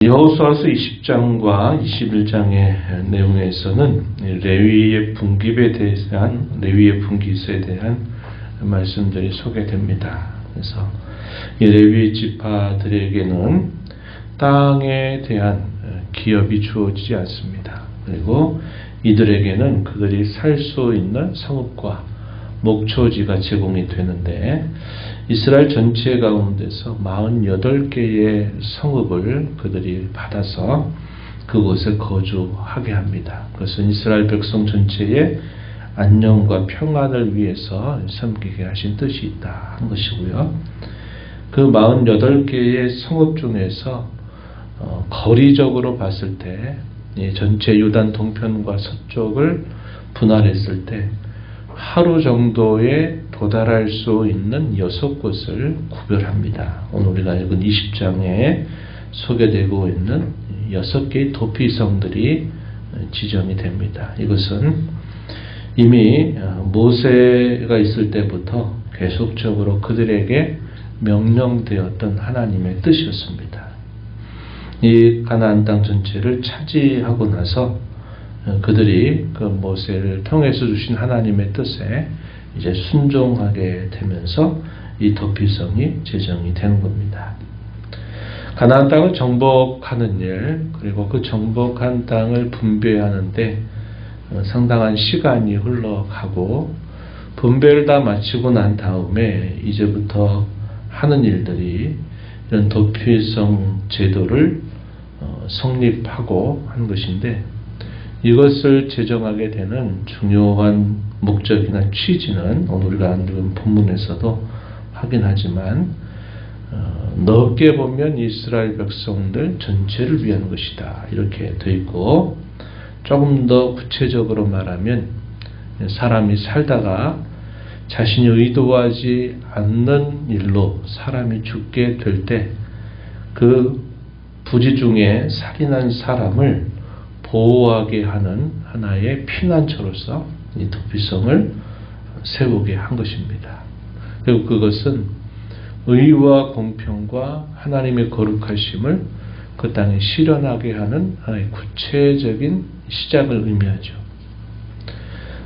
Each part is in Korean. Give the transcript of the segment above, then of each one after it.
여호수아서 20장과 21장의 내용에서는 레위의 분깃에 대한 레위의 분깃에 대한 말씀들이 소개됩니다. 그래서 이 레위 지파들에게는 땅에 대한 기업이 주어지지 않습니다. 그리고 이들에게는 그들이 살 수 있는 성읍과 목초지가 제공이 되는데 이스라엘 전체 가운데서 48개의 성읍을 그들이 받아서 그곳에 거주하게 합니다. 그것은 이스라엘 백성 전체의 안녕과 평안을 위해서 섬기게 하신 뜻이 있다 한 것이고요. 그 48개의 성읍 중에서 거리적으로 봤을 때 전체 요단 동편과 서쪽을 분할했을 때 하루 정도에 도달할 수 있는 6곳을 구별합니다. 오늘 우리가 읽은 20장에 소개되고 있는 6개의 도피성들이 지정이 됩니다. 이것은 이미 모세가 있을 때부터 계속적으로 그들에게 명령되었던 하나님의 뜻이었습니다. 이 가나안 땅 전체를 차지하고 나서 그들이 그 모세를 통해서 주신 하나님의 뜻에 이제 순종하게 되면서 이 도피성이 제정이 되는 겁니다. 가나안 땅을 정복하는 일, 그리고 그 정복한 땅을 분배하는데 상당한 시간이 흘러가고 분배를 다 마치고 난 다음에 이제부터 하는 일들이 이런 도피성 제도를 성립하고 한 것인데 이것을 제정하게 되는 중요한 목적이나 취지는 오늘 우리가 읽은 본문에서도 확인하지만 넓게 보면 이스라엘 백성들 전체를 위한 것이다 이렇게 되어 있고 조금 더 구체적으로 말하면 사람이 살다가 자신이 의도하지 않는 일로 사람이 죽게 될 때 그 부지 중에 살인한 사람을 보호하게 하는 하나의 피난처로서 이 도피성을 세우게 한 것입니다. 그리고 그것은 의와 공평과 하나님의 거룩하심을 그 땅에 실현하게 하는 하나의 구체적인 시작을 의미하죠.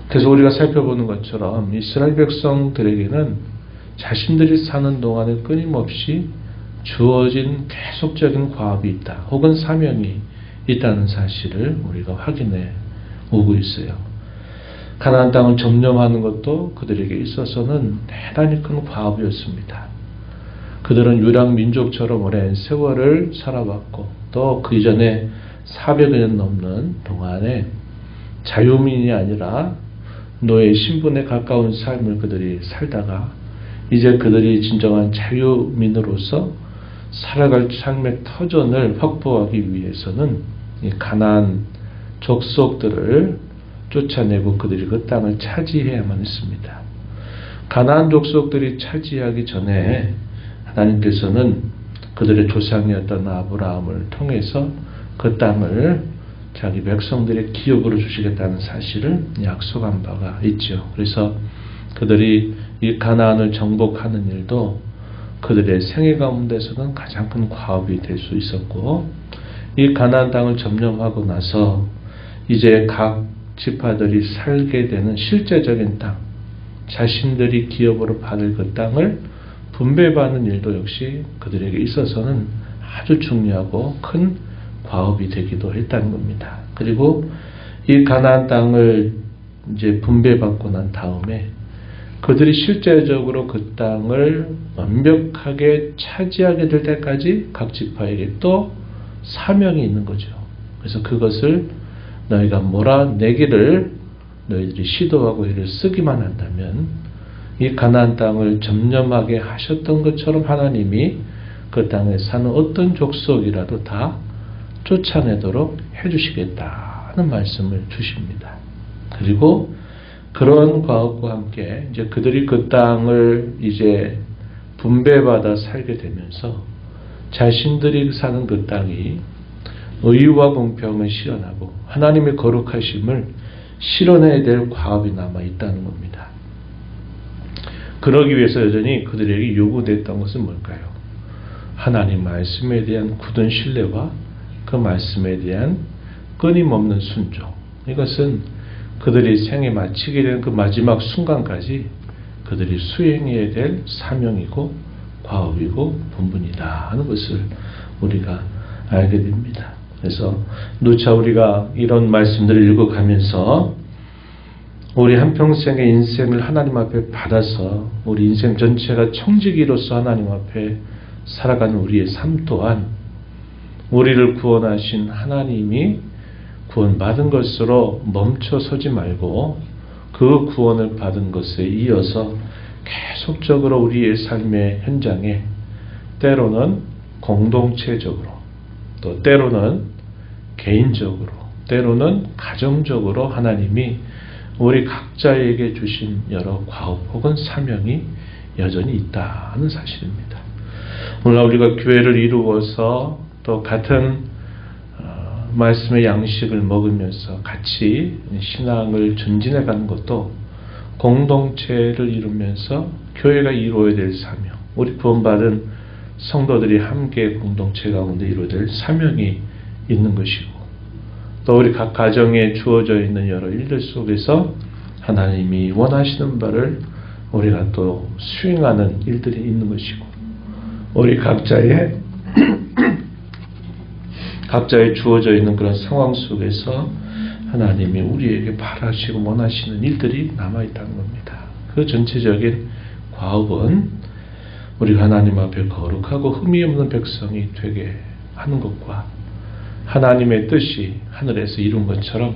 그래서 우리가 살펴보는 것처럼 이스라엘 백성들에게는 자신들이 사는 동안에 끊임없이 주어진 계속적인 과업이 있다. 혹은 사명이 있다는 사실을 우리가 확인해 오고 있어요. 가나안 땅을 점령하는 것도 그들에게 있어서는 대단히 큰 과업이었습니다. 그들은 유랑 민족처럼 오랜 세월을 살아왔고 또 그 이전에 400여 년 넘는 동안에 자유민이 아니라 노예 신분에 가까운 삶을 그들이 살다가 이제 그들이 진정한 자유민으로서 살아갈 삶의 터전을 확보하기 위해서는 이 가나안 족속들을 쫓아내고 그들이 그 땅을 차지해야만 했습니다. 가나안 족속들이 차지하기 전에 하나님께서는 그들의 조상이었던 아브라함을 통해서 그 땅을 자기 백성들의 기업으로 주시겠다는 사실을 약속한 바가 있죠. 그래서 그들이 이 가나안을 정복하는 일도 그들의 생애 가운데서는 가장 큰 과업이 될 수 있었고 이 가나안 땅을 점령하고 나서 이제 각 지파들이 살게 되는 실제적인 땅, 자신들이 기업으로 받을 그 땅을 분배받는 일도 역시 그들에게 있어서는 아주 중요하고 큰 과업이 되기도 했다는 겁니다. 그리고 이 가나안 땅을 이제 분배받고 난 다음에 그들이 실제적으로 그 땅을 완벽하게 차지하게 될 때까지 각 지파에게 또 사명이 있는 거죠. 그래서 그것을 너희가 몰아내기를 너희들이 시도하고 이를 쓰기만 한다면 이 가나안 땅을 점령하게 하셨던 것처럼 하나님이 그 땅에 사는 어떤 족속이라도 다 쫓아내도록 해주시겠다는 말씀을 주십니다. 그리고 그런 과업과 함께 이제 그들이 그 땅을 이제 분배받아 살게 되면서 자신들이 사는 그 땅이 의와 공평을 실현하고 하나님의 거룩하심을 실현해야 될 과업이 남아 있다는 겁니다. 그러기 위해서 여전히 그들에게 요구됐던 것은 뭘까요? 하나님 말씀에 대한 굳은 신뢰와 그 말씀에 대한 끊임없는 순종, 이것은 그들이 생에 마치게 되는 그 마지막 순간까지 그들이 수행해야 될 사명이고 과업이고 본분이다 하는 것을 우리가 알게 됩니다. 그래서 누차 우리가 이런 말씀들을 읽어가면서 우리 한평생의 인생을 하나님 앞에 받아서 우리 인생 전체가 청지기로서 하나님 앞에 살아가는 우리의 삶 또한 우리를 구원하신 하나님이 구원받은 것으로 멈춰서지 말고 그 구원을 받은 것에 이어서 계속적으로 우리의 삶의 현장에 때로는 공동체적으로 또 때로는 개인적으로 때로는 가정적으로 하나님이 우리 각자에게 주신 여러 과업 혹은 사명이 여전히 있다는 사실입니다. 오늘 우리가 교회를 이루어서 또 같은 말씀의 양식을 먹으면서 같이 신앙을 전진해 가는 것도 공동체를 이루면서 교회가 이루어야 될 사명, 우리 구원받은 성도들이 함께 공동체 가운데 이루어야 될 사명이 있는 것이고 또 우리 각 가정에 주어져 있는 여러 일들 속에서 하나님이 원하시는 바를 우리가 또 수행하는 일들이 있는 것이고 우리 각자의 주어져 있는 그런 상황 속에서 하나님이 우리에게 바라시고 원하시는 일들이 남아있다는 겁니다. 그 전체적인 과업은 우리가 하나님 앞에 거룩하고 흠이 없는 백성이 되게 하는 것과 하나님의 뜻이 하늘에서 이룬 것처럼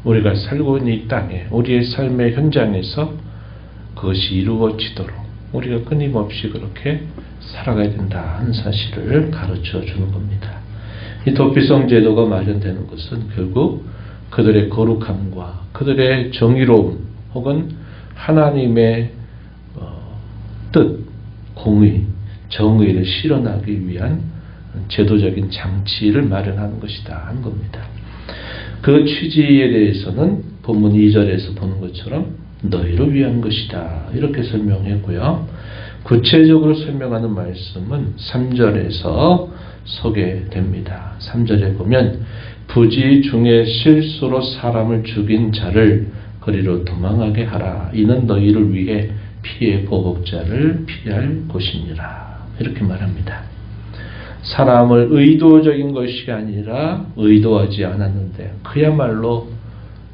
우리가 살고 있는 이 땅에 우리의 삶의 현장에서 그것이 이루어지도록 우리가 끊임없이 그렇게 살아가야 된다 하는 사실을 가르쳐 주는 겁니다. 이 도피성 제도가 마련되는 것은 결국 그들의 거룩함과 그들의 정의로움 혹은 하나님의 뜻, 공의, 정의를 실현하기 위한 제도적인 장치를 마련하는 것이다 하는 겁니다. 그 취지에 대해서는 본문 2절에서 보는 것처럼 너희를 위한 것이다 이렇게 설명했고요. 구체적으로 설명하는 말씀은 3절에서 소개됩니다. 3절에 보면 부지 중에 실수로 사람을 죽인 자를 거리로 도망하게 하라. 이는 너희를 위해 피의 보복자를 피할 곳이니라. 이렇게 말합니다. 사람을 의도적인 것이 아니라 의도하지 않았는데 그야말로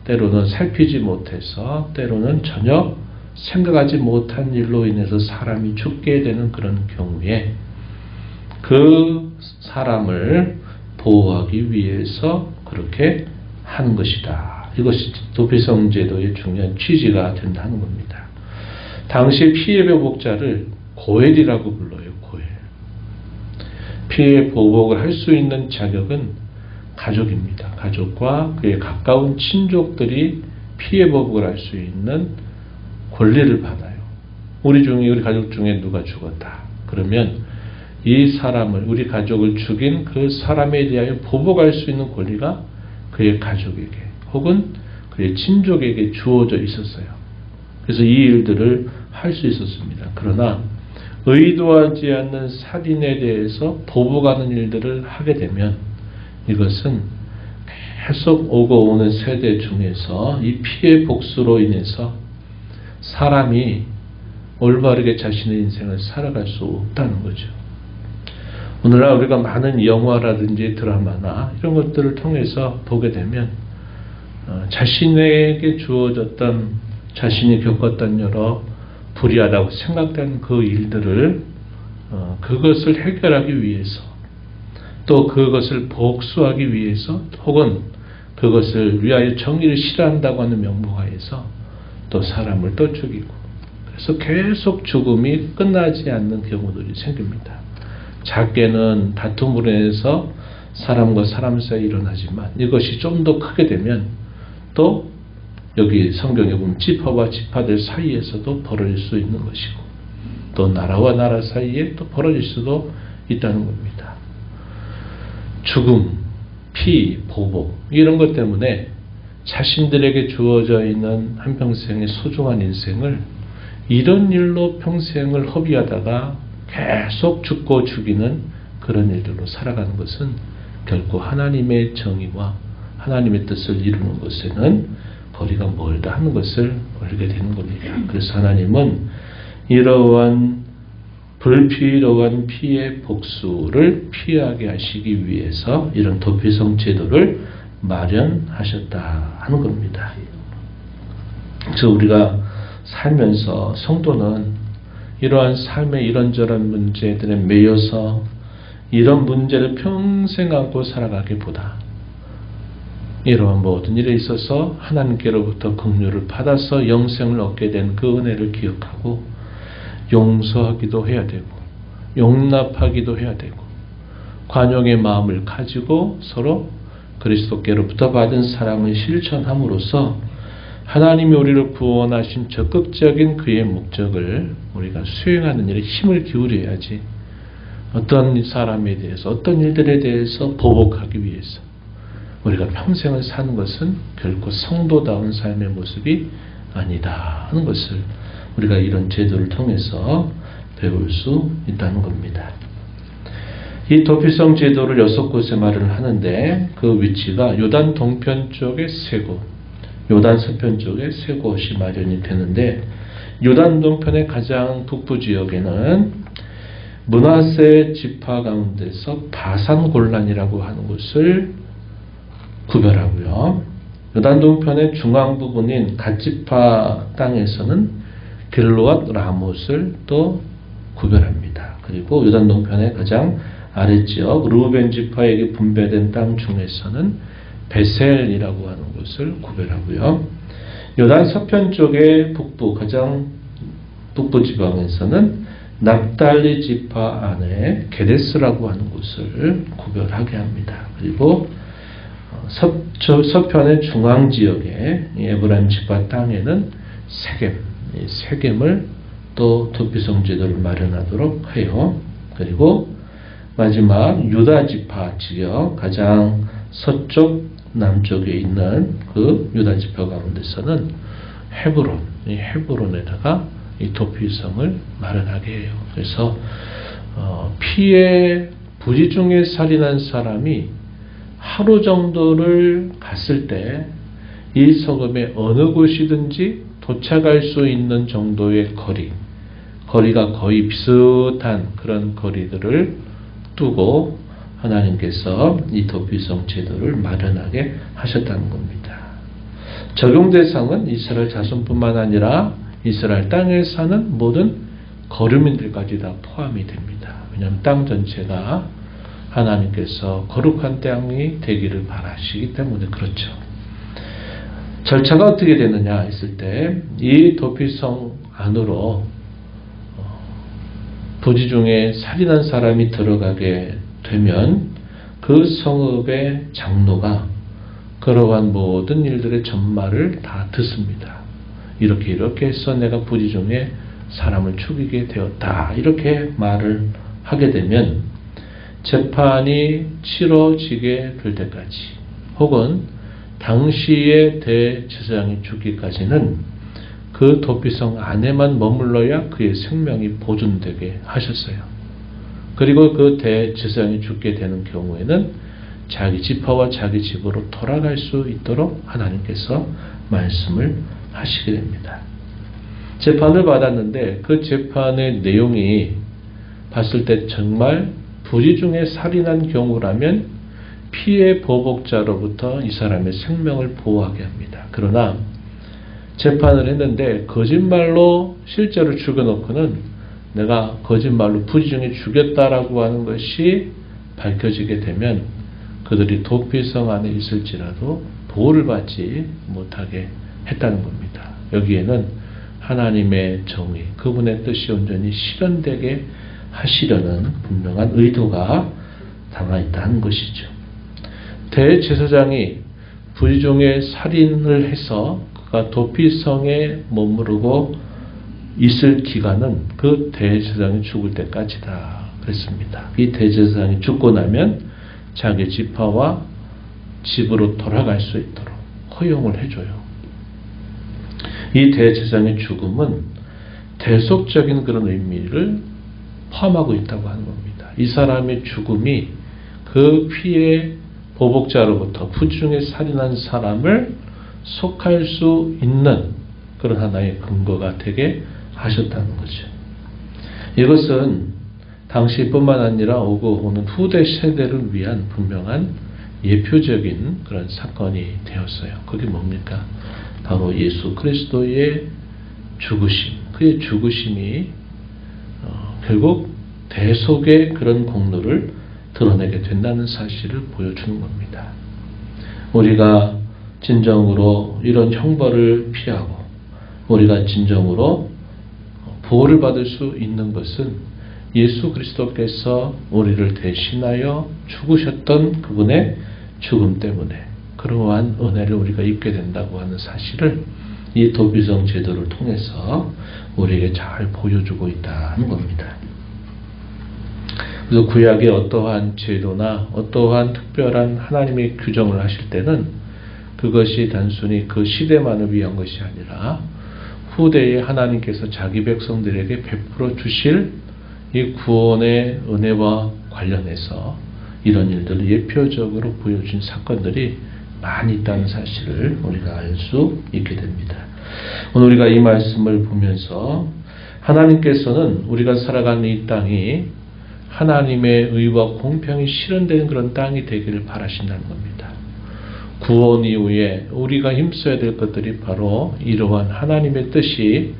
때로는 살피지 못해서 때로는 전혀 생각하지 못한 일로 인해서 사람이 죽게 되는 그런 경우에 그 사람을 보호하기 위해서 그렇게 하는 것이다. 이것이 도피성제도의 중요한 취지가 된다는 겁니다. 당시 피해 보복자를 고엘이라고 불러요. 고엘. 피해 보복을 할 수 있는 자격은 가족입니다. 가족과 그의 가까운 친족들이 피해 보복을 할 수 있는 권리를 받아요. 우리 가족 중에 누가 죽었다. 그러면 이 사람을, 우리 가족을 죽인 그 사람에 대하여 보복할 수 있는 권리가 그의 가족에게 혹은 그의 친족에게 주어져 있었어요. 그래서 이 일들을 할 수 있었습니다. 그러나 의도하지 않는 살인에 대해서 보복하는 일들을 하게 되면 이것은 계속 오고 오는 세대 중에서 이 피해 복수로 인해서 사람이 올바르게 자신의 인생을 살아갈 수 없다는 거죠. 오늘날 우리가 많은 영화라든지 드라마나 이런 것들을 통해서 보게 되면 자신에게 주어졌던 자신이 겪었던 여러 불의하다고 생각되는 그 일들을 그것을 해결하기 위해서 또 그것을 복수하기 위해서 혹은 그것을 위하여 정의를 실현한다고 하는 명목하에서 또 사람을 또 죽이고 그래서 계속 죽음이 끝나지 않는 경우들이 생깁니다. 작게는 다툼으로 인해서 사람과 사람 사이에 일어나지만 이것이 좀 더 크게 되면 또 여기 성경에 보면 지파와 지파들 사이에서도 벌어질 수 있는 것이고 또 나라와 나라 사이에 또 벌어질 수도 있다는 겁니다. 죽음, 피, 보복 이런 것 때문에 자신들에게 주어져 있는 한평생의 소중한 인생을 이런 일로 평생을 허비하다가 계속 죽고 죽이는 그런 일들로 살아가는 것은 결코 하나님의 정의와 하나님의 뜻을 이루는 것에는 거리가 멀다 하는 것을 알게 되는 겁니다. 그래서 하나님은 이러한 불필요한 피의 복수를 피하게 하시기 위해서 이런 도피성 제도를 마련하셨다 하는 겁니다. 그래서 우리가 살면서 성도는 이러한 삶의 이런저런 문제들에 매여서 이런 문제를 평생 안고 살아가기보다 이러한 모든 일에 있어서 하나님께로부터 긍휼을 받아서 영생을 얻게 된 그 은혜를 기억하고 용서하기도 해야 되고 용납하기도 해야 되고 관용의 마음을 가지고 서로 그리스도께로부터 받은 사랑을 실천함으로써 하나님이 우리를 구원하신 적극적인 그의 목적을 우리가 수행하는 일에 힘을 기울여야지 어떤 사람에 대해서 어떤 일들에 대해서 보복하기 위해서 우리가 평생을 사는 것은 결코 성도다운 삶의 모습이 아니다 하는 것을 우리가 이런 제도를 통해서 배울 수 있다는 겁니다. 이 도피성 제도를 6곳에 마련하는데 그 위치가 요단 동편 쪽에 3곳, 요단 서편 쪽에 3곳이 마련이 되는데 요단 동편의 가장 북부 지역에는 므낫세 지파 가운데서 바산골란이라고 하는 곳을 구별하고요. 요단 동편의 중앙 부분인 갓지파 땅에서는 길르앗 라못을 또 구별합니다. 그리고 요단 동편의 가장 아래지역 르우벤 지파에게 분배된 땅 중에서는 베셀이라고 하는 곳을 구별하고요. 요단 서편 쪽의 북부 가장 북부 지방에서는 납달리 지파 안에 게데스라고 하는 곳을 구별하게 합니다. 그리고 서편의 중앙 지역에 에브라임 지파 땅에는 세겜을 또 도피성 제도를 마련하도록 해요. 그리고 마지막 유다 지파 지역 가장 서쪽 남쪽에 있는 그 유다 지파 가운데서는 이 헤브론에다가 이 도피성을 마련하게 해요. 그래서 피해 부지 중에 살인한 사람이 하루 정도를 갔을 때 이 성읍의 어느 곳이든지 도착할 수 있는 정도의 거리가 거의 비슷한 그런 거리들을 두고 하나님께서 이 도피성 제도를 마련하게 하셨다는 겁니다. 적용 대상은 이스라엘 자손뿐만 아니라 이스라엘 땅에 사는 모든 거류민들까지 다 포함이 됩니다. 왜냐하면 땅 전체가 하나님께서 거룩한 땅이 되기를 바라시기 때문에 그렇죠. 절차가 어떻게 되느냐 했을 때 이 도피성 안으로 부지 중에 살인한 사람이 들어가게 되면 그 성읍의 장로가 그러한 모든 일들의 전말을 다 듣습니다. 이렇게 해서 내가 부지 중에 사람을 죽이게 되었다. 이렇게 말을 하게 되면 재판이 치러지게 될 때까지 혹은 당시의 대제사장이 죽기까지는 그 도피성 안에만 머물러야 그의 생명이 보존되게 하셨어요. 그리고 그 대제사장이 죽게 되는 경우에는 자기 지파와 자기 집으로 돌아갈 수 있도록 하나님께서 말씀을 하시게 됩니다. 재판을 받았는데 그 재판의 내용이 봤을 때 정말 부지 중에 살인한 경우라면 피해 보복자로부터 이 사람의 생명을 보호하게 합니다. 그러나 재판을 했는데 거짓말로 실제로 죽여놓고는 내가 거짓말로 부지 중에 죽였다라고 하는 것이 밝혀지게 되면 그들이 도피성 안에 있을지라도 보호를 받지 못하게 했다는 겁니다. 여기에는 하나님의 정의, 그분의 뜻이 온전히 실현되게 하시려는 분명한 의도가 담아있다는 것이죠. 대제사장이 부지 중에 살인을 해서 그가 도피성에 머무르고 있을 기간은 그 대제사장이 죽을 때까지다 그랬습니다. 이 대제사장이 죽고 나면 자기 지파와 집으로 돌아갈 수 있도록 허용을 해줘요. 이 대제사장의 죽음은 대속적인 그런 의미를 포함하고 있다고 하는 겁니다. 이 사람의 죽음이 그 피의 보복자로부터 부중에 살인한 사람을 속할 수 있는 그런 하나의 근거가 되게 하셨다는 거죠. 이것은 당시뿐만 아니라 오고 오는 후대 세대를 위한 분명한 예표적인 그런 사건이 되었어요. 그게 뭡니까? 바로 예수 그리스도의 죽으심, 그의 죽으심이 결국 대속의 그런 공로를 드러내게 된다는 사실을 보여주는 겁니다. 우리가 진정으로 이런 형벌을 피하고 우리가 진정으로 보호를 받을 수 있는 것은 예수 그리스도께서 우리를 대신하여 죽으셨던 그분의 죽음 때문에 그러한 은혜를 우리가 입게 된다고 하는 사실을 이 도피성 제도를 통해서 우리에게 잘 보여주고 있다는 겁니다. 그래서 구약의 어떠한 제도나 어떠한 특별한 하나님의 규정을 하실 때는 그것이 단순히 그 시대만을 위한 것이 아니라 후대에 하나님께서 자기 백성들에게 베풀어 주실 이 구원의 은혜와 관련해서 이런 일들을 예표적으로 보여준 사건들이 많이 있다는 사실을 우리가 알 수 있게 됩니다. 오늘 우리가 이 말씀을 보면서 하나님께서는 우리가 살아가는 이 땅이 하나님의 의와 공평이 실현되는 그런 땅이 되기를 바라신다는 겁니다. 구원 이후에 우리가 힘써야 될 것들이 바로 이러한 하나님의 뜻이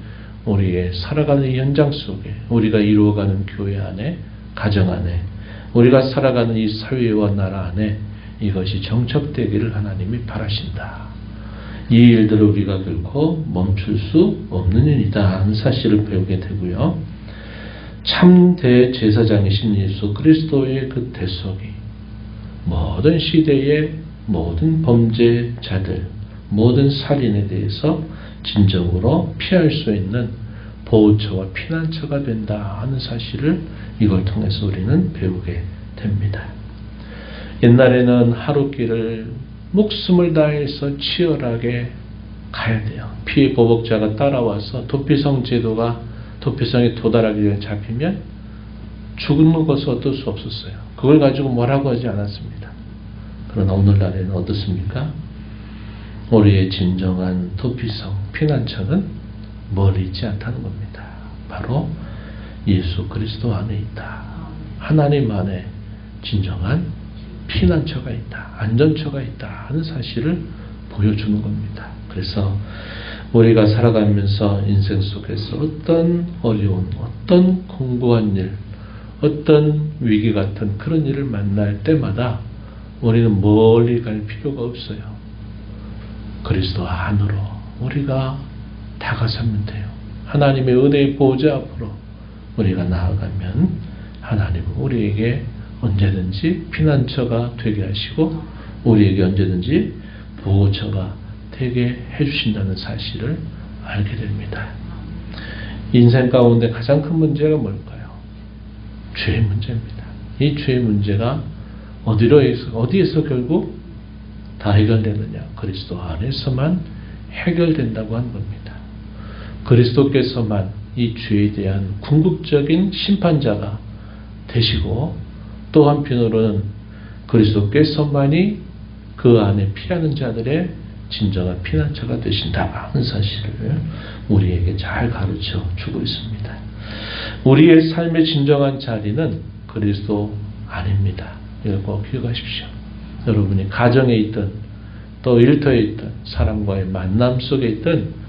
우리의 살아가는 이 현장 속에 우리가 이루어가는 교회 안에 가정 안에 우리가 살아가는 이 사회와 나라 안에 이것이 정착되기를 하나님이 바라신다. 이 일들을 우리가 결코 멈출 수 없는 일이다 하는 사실을 배우게 되고요. 참 대제사장이신 예수 그리스도의 그 대속이 모든 시대의 모든 범죄자들, 모든 살인에 대해서 진정으로 피할 수 있는 보호처와 피난처가 된다 하는 사실을 이걸 통해서 우리는 배우게 됩니다. 옛날에는 하루길을 목숨을 다해서 치열하게 가야 돼요. 피해 보복자가 따라와서 도피성 제도가 도피성에 도달하기 전에 잡히면 죽는 것은 어쩔 수 없었어요. 그걸 가지고 뭐라고 하지 않았습니다. 그러나 오늘날에는 어떻습니까? 우리의 진정한 도피성, 피난처는 멀리 있지 않다는 겁니다. 바로 예수 그리스도 안에 있다. 하나님 안에 진정한 피난처가 있다. 안전처가 있다 하는 사실을 보여주는 겁니다. 그래서 우리가 살아가면서 인생 속에서 어떤 어려운, 어떤 공고한 일, 어떤 위기 같은 그런 일을 만날 때마다 우리는 멀리 갈 필요가 없어요. 그리스도 안으로 우리가 다가서면 돼요. 하나님의 은혜의 보좌 앞으로 우리가 나아가면 하나님은 우리에게 언제든지 피난처가 되게 하시고 우리에게 언제든지 보호처가 되게 해주신다는 사실을 알게 됩니다. 인생 가운데 가장 큰 문제가 뭘까요? 죄의 문제입니다. 이 죄의 문제가 어디에서 결국 다 해결되느냐? 그리스도 안에서만 해결된다고 하는 겁니다. 그리스도께서만 이 죄에 대한 궁극적인 심판자가 되시고 또 한편으로는 그리스도께서만이 그 안에 피하는 자들의 진정한 피난처가 되신다 하는 사실을 우리에게 잘 가르쳐 주고 있습니다. 우리의 삶의 진정한 자리는 그리스도 안입니다. 이걸 꼭 기억하십시오. 여러분이 가정에 있든 또 일터에 있든 사람과의 만남 속에 있든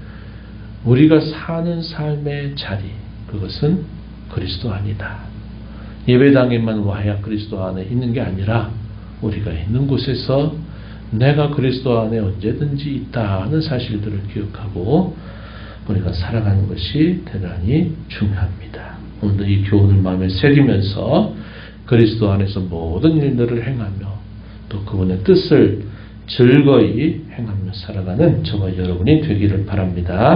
우리가 사는 삶의 자리, 그것은 그리스도 안이다. 예배당에만 와야 그리스도 안에 있는 게 아니라 우리가 있는 곳에서 내가 그리스도 안에 언제든지 있다 하는 사실들을 기억하고 우리가 살아가는 것이 대단히 중요합니다. 오늘도 이 교훈을 마음에 새기면서 그리스도 안에서 모든 일들을 행하며 또 그분의 뜻을 즐거이 행하며 살아가는 저와 여러분이 되기를 바랍니다.